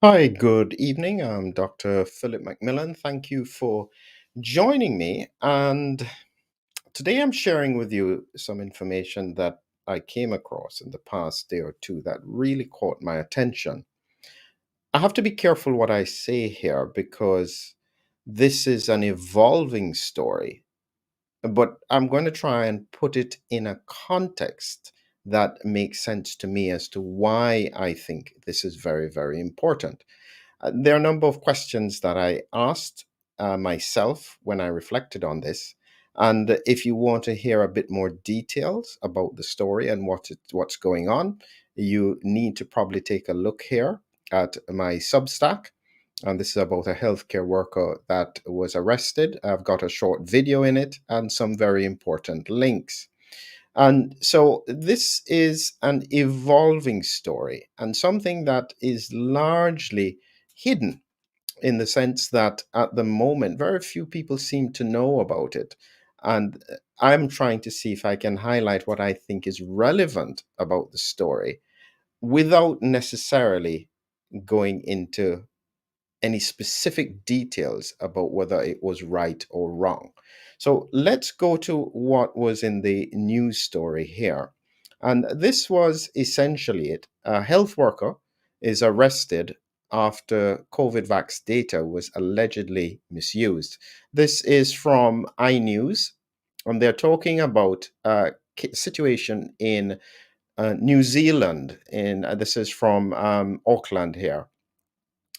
Hi, good evening. I'm Dr. Philip McMillan. Thank you for joining me. And today I'm sharing with you some information that I came across in the past day or two that really caught my attention. I have to be careful what I say here because this is an evolving story, but I'm going to try and put it in a context that makes sense to me as to why I think this is very, very important. There are a number of questions that I asked myself when I reflected on this. And if you want to hear a bit more details about the story and what's going on, you need to probably take a look here at my Substack. And this is about a healthcare worker that was arrested. I've got a short video in it and some very important links. And so this is an evolving story and something that is largely hidden in the sense that at the moment, very few people seem to know about it. And I'm trying to see if I can highlight what I think is relevant about the story without necessarily going into any specific details about whether it was right or wrong. So let's go to what was in the news story here. And this was essentially it. A health worker is arrested after COVID vax data was allegedly misused. This is from iNews, and they're talking about a situation in New Zealand. This is from Auckland here.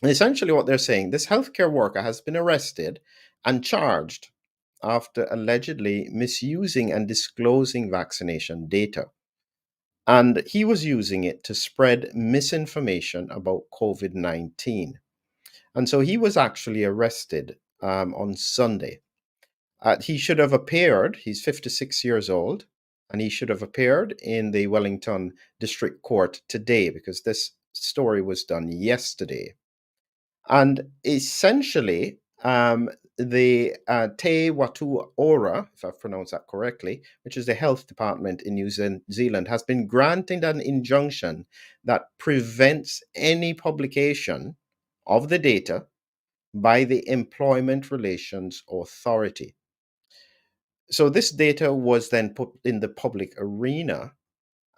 And essentially, what they're saying, this healthcare worker has been arrested and charged after allegedly misusing and disclosing vaccination data. And he was using it to spread misinformation about COVID 19. And so he was actually arrested on Sunday. He should have appeared, he's 56 years old, and he should have appeared in the Wellington District Court today because this story was done yesterday. And essentially, the Te Watu Ora, if I've pronounced that correctly, which is the health department in New Zealand, has been granted an injunction that prevents any publication of the data by the Employment Relations Authority. So this data was then put in the public arena,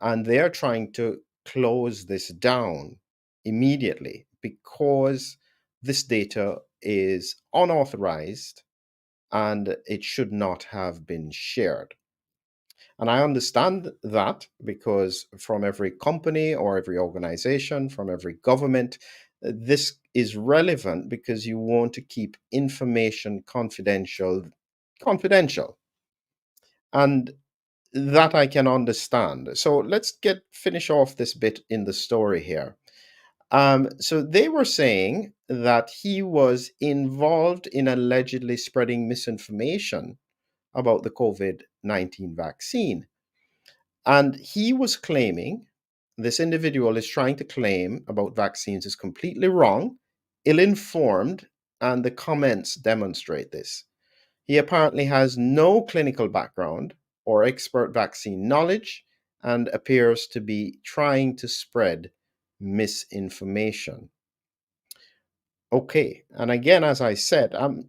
and they're trying to close this down immediately because this data is unauthorized and it should not have been shared. And I understand that because from every company or every organization, from every government, this is relevant because you want to keep information confidential. And that I can understand. So let's get finish off this bit in the story here. So they were saying that he was involved in allegedly spreading misinformation about the COVID 19 vaccine. And he was claiming, this individual is trying to claim about vaccines is completely wrong, ill informed, and the comments demonstrate this. He apparently has no clinical background or expert vaccine knowledge and appears to be trying to spread misinformation. Okay, and again, as I said, I'm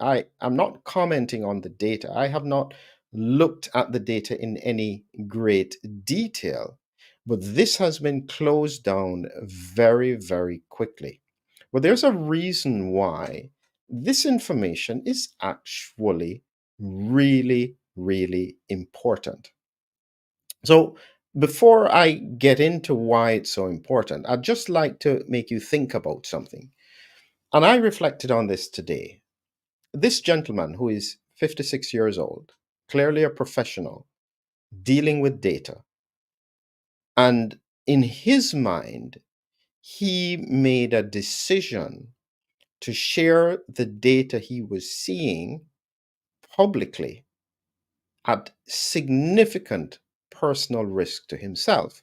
not commenting on the data. I have not looked at the data in any great detail, but this has been closed down very, very quickly. But there's a reason why this information is actually really, really important. So, before I get into why it's so important, I'd just like to make you think about something. And I reflected on this today. This gentleman, who is 56 years old, clearly a professional, dealing with data, and in his mind, he made a decision to share the data he was seeing publicly at significant personal risk to himself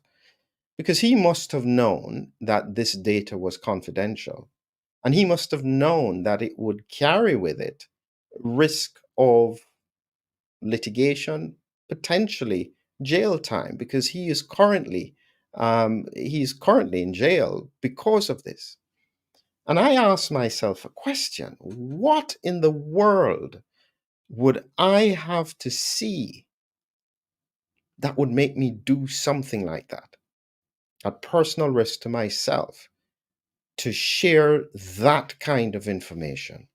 because he must have known that this data was confidential and he must have known that it would carry with it risk of litigation, potentially jail time, because he's currently in jail because of this. And I asked myself a question: what in the world would I have to see that would make me do something like that at personal risk to myself to share that kind of information?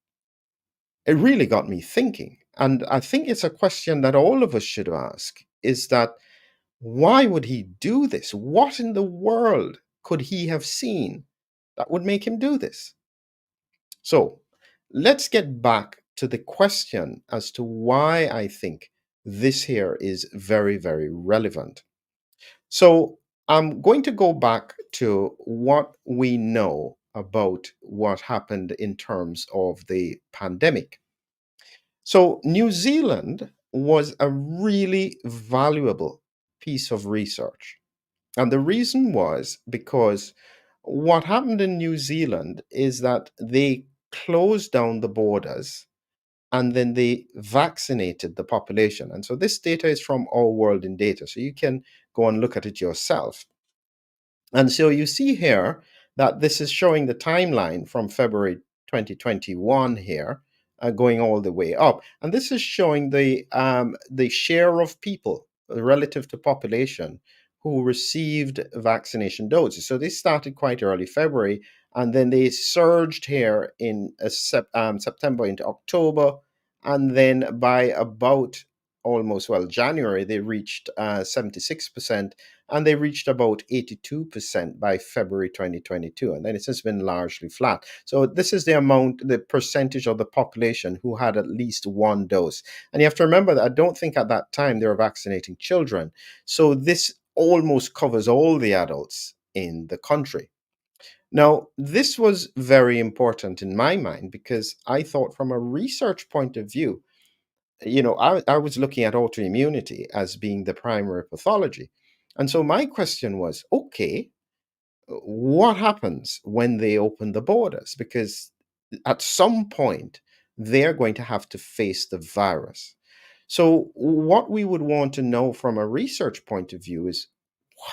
It really got me thinking. And I think it's a question that all of us should ask, is that why would he do this? What in the world could he have seen that would make him do this? So let's get back to the question as to why I think this here is very, very relevant. So I'm going to go back to what we know about what happened in terms of the pandemic. So New Zealand was a really valuable piece of research. And the reason was because what happened in New Zealand is that they closed down the borders and then they vaccinated the population. And so this data is from Our World in Data. So you can go and look at it yourself. And so you see here that this is showing the timeline from February 2021 here, going all the way up. And this is showing the share of people relative to population who received vaccination doses. So they started quite early February, and then they surged here in September into October. And then by about almost, well, January, they reached 76%, and they reached about 82% by February 2022. And then it has been largely flat. So this is the amount, the percentage of the population who had at least one dose. And you have to remember that I don't think at that time they were vaccinating children. So this almost covers all the adults in the country. Now, this was very important in my mind because I thought, from a research point of view, I was looking at autoimmunity as being the primary pathology. And so my question was, okay, what happens when they open the borders? Because at some point, they're going to have to face the virus. So, what we would want to know from a research point of view is,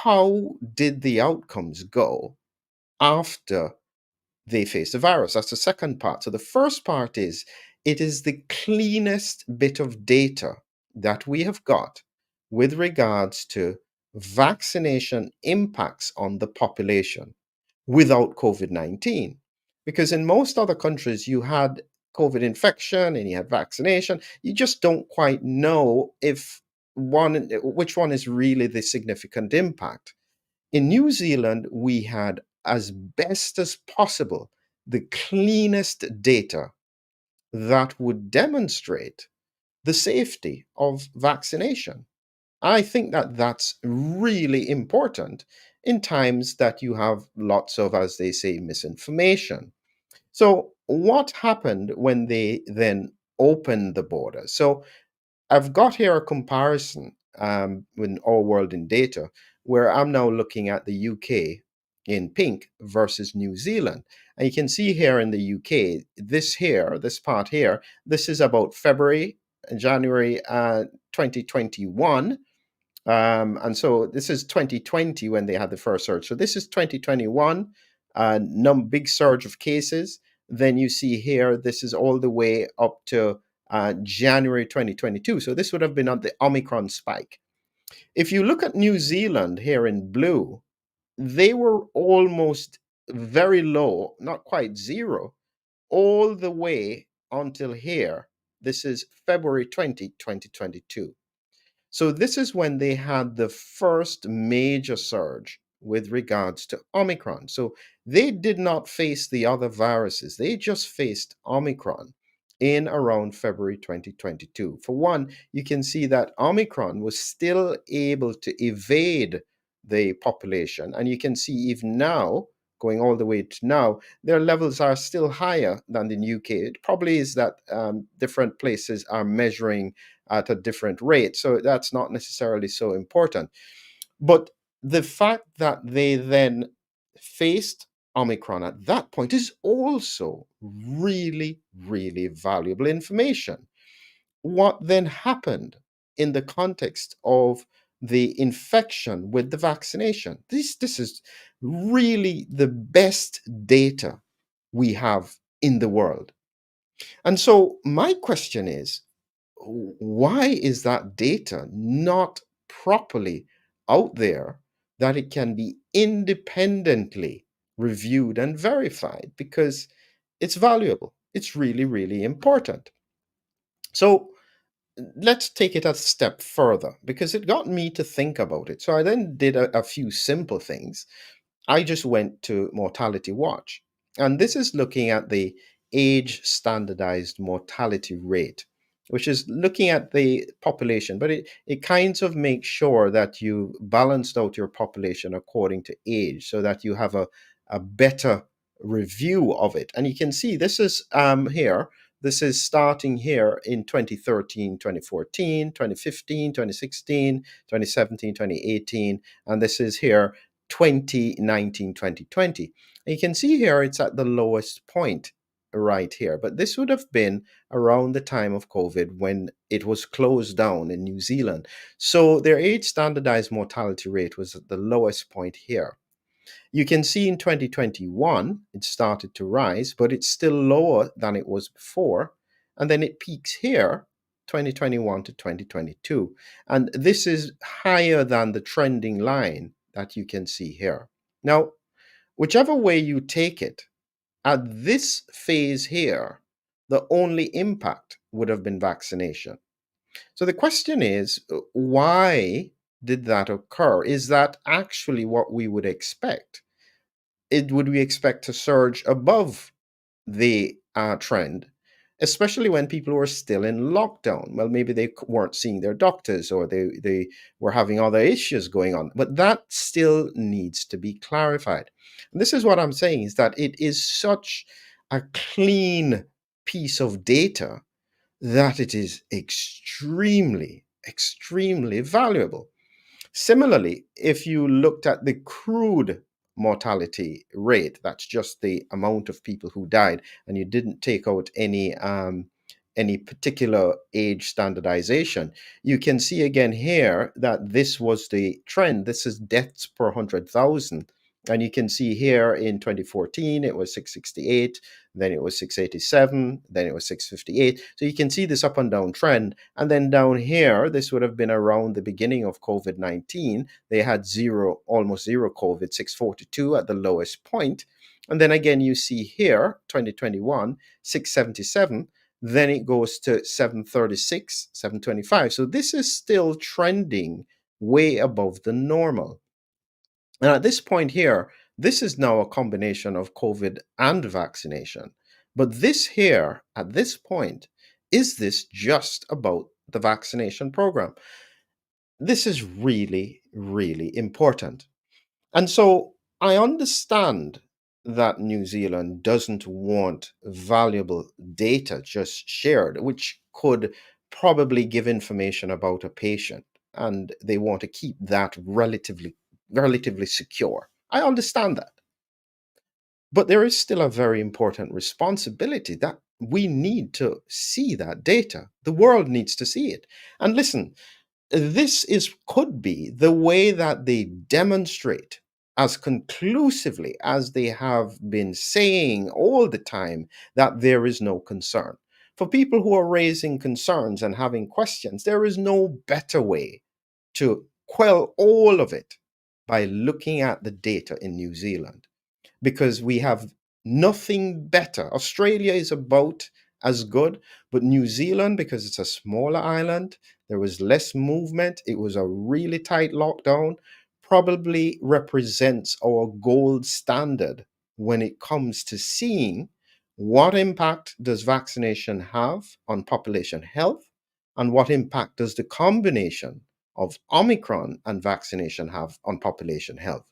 how did the outcomes go after they face the virus? That's the second part. So the first part is, it is the cleanest bit of data that we have got with regards to vaccination impacts on the population without COVID 19. Because in most other countries, you had COVID infection and you had vaccination. You just don't quite know which one is really the significant impact. In New Zealand, we had, as best as possible, the cleanest data that would demonstrate the safety of vaccination. I think that that's really important in times that you have lots of, as they say, misinformation. So, what happened when they then opened the borders? So, I've got here a comparison with Our World in Data, where I'm now looking at the UK in pink versus New Zealand. And you can see here in the UK, this part here, this is about January 2021. And so this is 2020 when they had the first surge. So this is 2021, big surge of cases. Then you see here, this is all the way up to January 2022. So this would have been on the Omicron spike. If you look at New Zealand here in blue, they were almost very low, not quite zero, all the way until here. This is February 2022. So this is when they had the first major surge with regards to Omicron. So they did not face the other viruses. They just faced Omicron in around February 2022. For one, you can see that Omicron was still able to evade the population. And you can see even now, going all the way to now, their levels are still higher than in the UK. It probably is that different places are measuring at a different rate. So that's not necessarily so important. But the fact that they then faced Omicron at that point is also really, really valuable information. What then happened in the context of the infection with the vaccination? This is really the best data we have in the world. And so my question is, why is that data not properly out there that it can be independently reviewed and verified? Because it's valuable. It's really, really important. So let's take it a step further because it got me to think about it. So I then did a few simple things. I just went to Mortality Watch, and this is looking at the age standardized mortality rate, which is looking at the population, but it kinds of makes sure that you balanced out your population according to age so that you have a better review of it. And you can see this is here. This is starting here in 2013, 2014, 2015, 2016, 2017, 2018, and this is here 2019, 2020. And you can see here it's at the lowest point right here. But this would have been around the time of COVID when it was closed down in New Zealand. So their age standardized mortality rate was at the lowest point here. You can see in 2021 it started to rise, but it's still lower than it was before. And then it peaks here 2021 to 2022. And this is higher than the trending line that you can see here. Now, whichever way you take it, at this phase here, the only impact would have been vaccination. So the question is, why did that occur? Is that actually what we would expect? Would we expect to surge above the trend, especially when people were still in lockdown? Well, maybe they weren't seeing their doctors or they were having other issues going on, but that still needs to be clarified. And this is what I'm saying is that it is such a clean piece of data that it is extremely, extremely valuable. Similarly, if you looked at the crude mortality rate, that's just the amount of people who died, and you didn't take out any particular age standardization, you can see again here that this was the trend. This is deaths per 100,000. And you can see here in 2014, it was 668, then it was 687, then it was 658. So you can see this up and down trend. And then down here, this would have been around the beginning of COVID-19. They had zero, almost zero COVID, 642 at the lowest point. And then again, you see here, 2021, 677. Then it goes to 736, 725. So this is still trending way above the normal. And at this point here, this is now a combination of COVID and vaccination. But this here, at this point, is this just about the vaccination program? This is really, really important. And so I understand that New Zealand doesn't want valuable data just shared, which could probably give information about a patient, and they want to keep that relatively secure. I understand that. But there is still a very important responsibility that we need to see that data. The world needs to see it. And listen, this is could be the way that they demonstrate as conclusively as they have been saying all the time that there is no concern. For people who are raising concerns and having questions, there is no better way to quell all of it by looking at the data in New Zealand, because we have nothing better. Australia is about as good, but New Zealand, because it's a smaller island, there was less movement, it was a really tight lockdown, probably represents our gold standard when it comes to seeing what impact does vaccination have on population health, and what impact does the combination of Omicron and vaccination have on population health.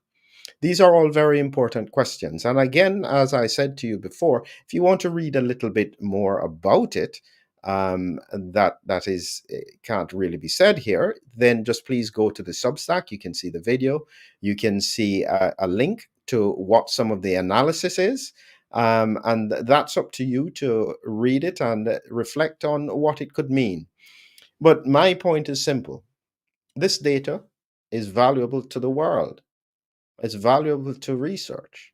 These are all very important questions. And again, as I said to you before, if you want to read a little bit more about it, that is can't really be said here, then just please go to the Substack. You can see the video. You can see a link to what some of the analysis is. And that's up to you to read it and reflect on what it could mean. But my point is simple. This data is valuable to the world. It's valuable to research.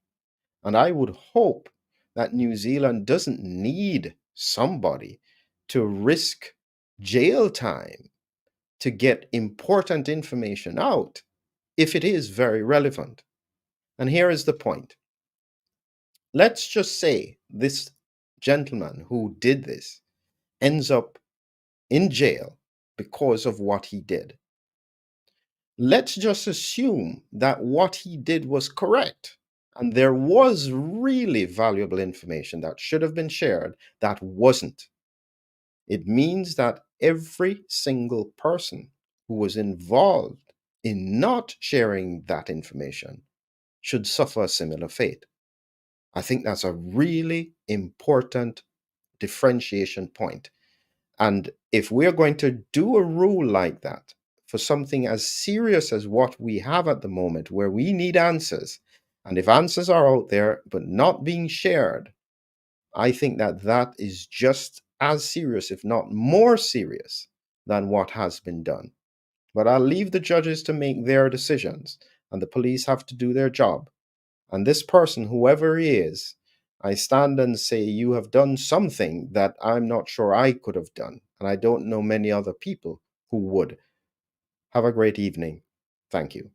And I would hope that New Zealand doesn't need somebody to risk jail time to get important information out if it is very relevant. And here is the point. Let's just say this gentleman who did this ends up in jail because of what he did. Let's just assume that what he did was correct and there was really valuable information that should have been shared that wasn't. It means that every single person who was involved in not sharing that information should suffer a similar fate. I think that's a really important differentiation point. And if we're going to do a rule like that for something as serious as what we have at the moment, where we need answers, and if answers are out there but not being shared, I think that that is just as serious, if not more serious, than what has been done. But I'll leave the judges to make their decisions, and the police have to do their job. And this person, whoever he is, I stand and say, you have done something that I'm not sure I could have done. And I don't know many other people who would. Have a great evening. Thank you.